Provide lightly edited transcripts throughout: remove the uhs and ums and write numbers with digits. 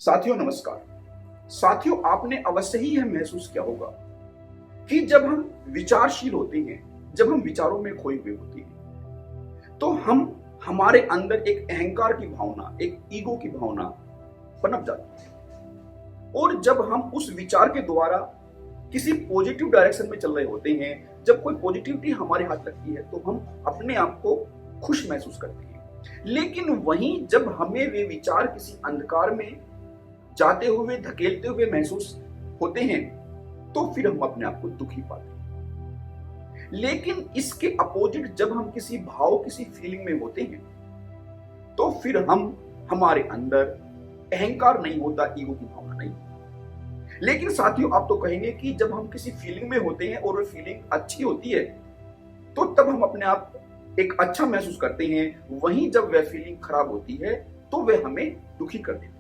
साथियों नमस्कार। साथियों, आपने अवश्य ही यह महसूस किया होगा कि जब हम विचारशील होते हैं, जब हम विचारों में खोए हुए होते हैं, तो हमारे अंदर एक अहंकार की भावना, एक ईगो की भावना पनप जाती है। और जब हम उस विचार के द्वारा किसी पॉजिटिव डायरेक्शन में चल रहे होते हैं, जब कोई पॉजिटिविटी हमारे हाथ लगती है, तो हम अपने आप को खुश महसूस करते हैं। लेकिन वहीं जब हमें वे विचार किसी अंधकार में जाते हुए, धकेलते हुए महसूस होते हैं, तो फिर हम अपने आप को दुखी पाते हैं। लेकिन इसके अपोजिट जब हम किसी भाव, किसी फीलिंग में होते हैं, तो फिर हमारे अंदर अहंकार नहीं होता, ईगो की भावना नहीं होती। लेकिन साथियों, आप तो कहेंगे कि जब हम किसी फीलिंग में होते हैं और वो फीलिंग अच्छी होती है, तो तब हम अपने आप एक अच्छा महसूस करते हैं। वहीं जब वह फीलिंग खराब होती है, तो वह हमें दुखी कर देती है।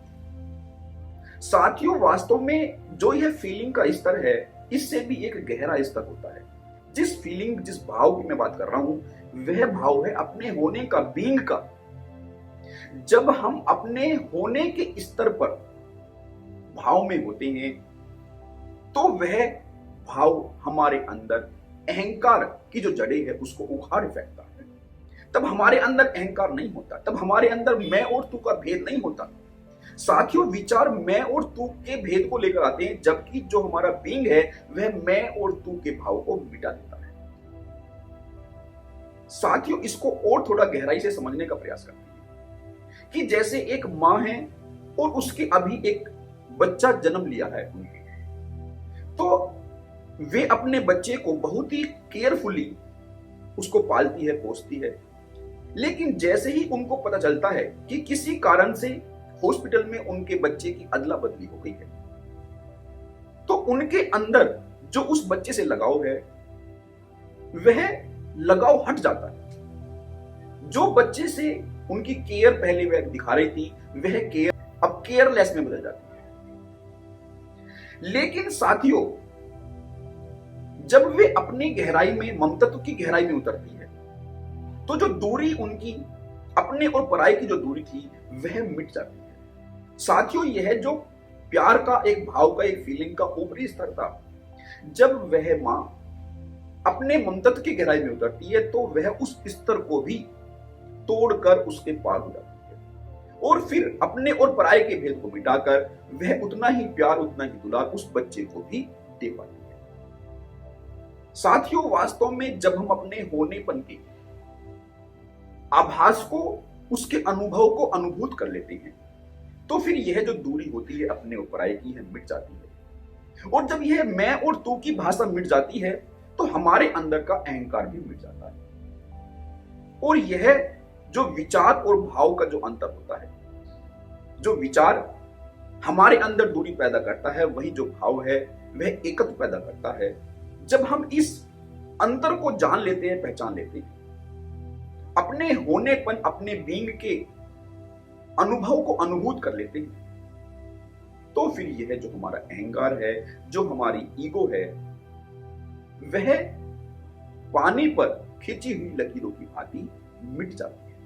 साथियों, वास्तव में जो यह फीलिंग का स्तर है, इससे भी एक गहरा स्तर होता है। जिस फीलिंग, जिस भाव की मैं बात कर रहा हूं, वह भाव है अपने होने का, बीइंग का। जब हम अपने होने के स्तर पर भाव में होते हैं, तो वह भाव हमारे अंदर अहंकार की जो जड़ें है उसको उखाड़ फेंकता है। तब हमारे अंदर अहंकार नहीं होता, तब हमारे अंदर मैं और तू का भेद नहीं होता। साथियों, विचार मैं और तू के भेद को लेकर आते हैं, जबकि जो हमारा बीइंग है वह मैं और तू के भाव को मिटा देता है। साथियों, इसको और थोड़ा गहराई से समझने का प्रयास करते हैं कि जैसे एक मां है और उसके अभी एक बच्चा जन्म लिया है उनके, तो वे अपने बच्चे को बहुत ही केयरफुली उसको पालती है, पोसती है। लेकिन जैसे ही उनको पता चलता है कि किसी कारण से हॉस्पिटल में उनके बच्चे की अदला बदली हो गई है, तो उनके अंदर जो उस बच्चे से लगाव है, वह लगाव हट जाता है। जो बच्चे से उनकी केयर पहले वह दिखा रही थी, वह केयर अब केयरलेस में बदल जाती है। लेकिन साथियों, जब वे अपनी गहराई में, ममतत्व की गहराई में उतरती है, तो जो दूरी उनकी अपने और पराई की जो दूरी थी, वह मिट जाती है। साथियों, यह जो प्यार का एक भाव का, एक फीलिंग का ऊपरी स्तर था, जब वह मां अपने ममतत्व की गहराई में उतरती है, तो वह उस स्तर को भी तोड़कर उसके पार हो जाती है और फिर अपने और पराये के भेद को मिटाकर वह उतना ही प्यार, उतना ही दुलार उस बच्चे को भी दे पाती है। साथियों, वास्तव में जब हम अपने होनेपन के आभास को, उसके अनुभव को अनुभूत कर लेते हैं, तो फिर यह जो दूरी होती है अपने और पराये की, यह मिट जाती है। और जब यह मैं और तू की भाषा मिट जाती है, तो हमारे अंदर का अहंकार भी मिट जाता है। और यह जो विचार और भाव का जो अंतर होता है, जो विचार हमारे अंदर दूरी पैदा करता है, वही जो भाव है वह एकत्व पैदा करता है। जब हम इस अंतर को जान लेते हैं, पहचान लेते हैं, अपने होनेपन, अपने बीइंग के अनुभव को अनुभूत कर लेते हैं, तो फिर यह जो हमारा अहंकार है, जो हमारी ईगो है, वह पानी पर खींची हुई लकीरों की भांति मिट जाती है।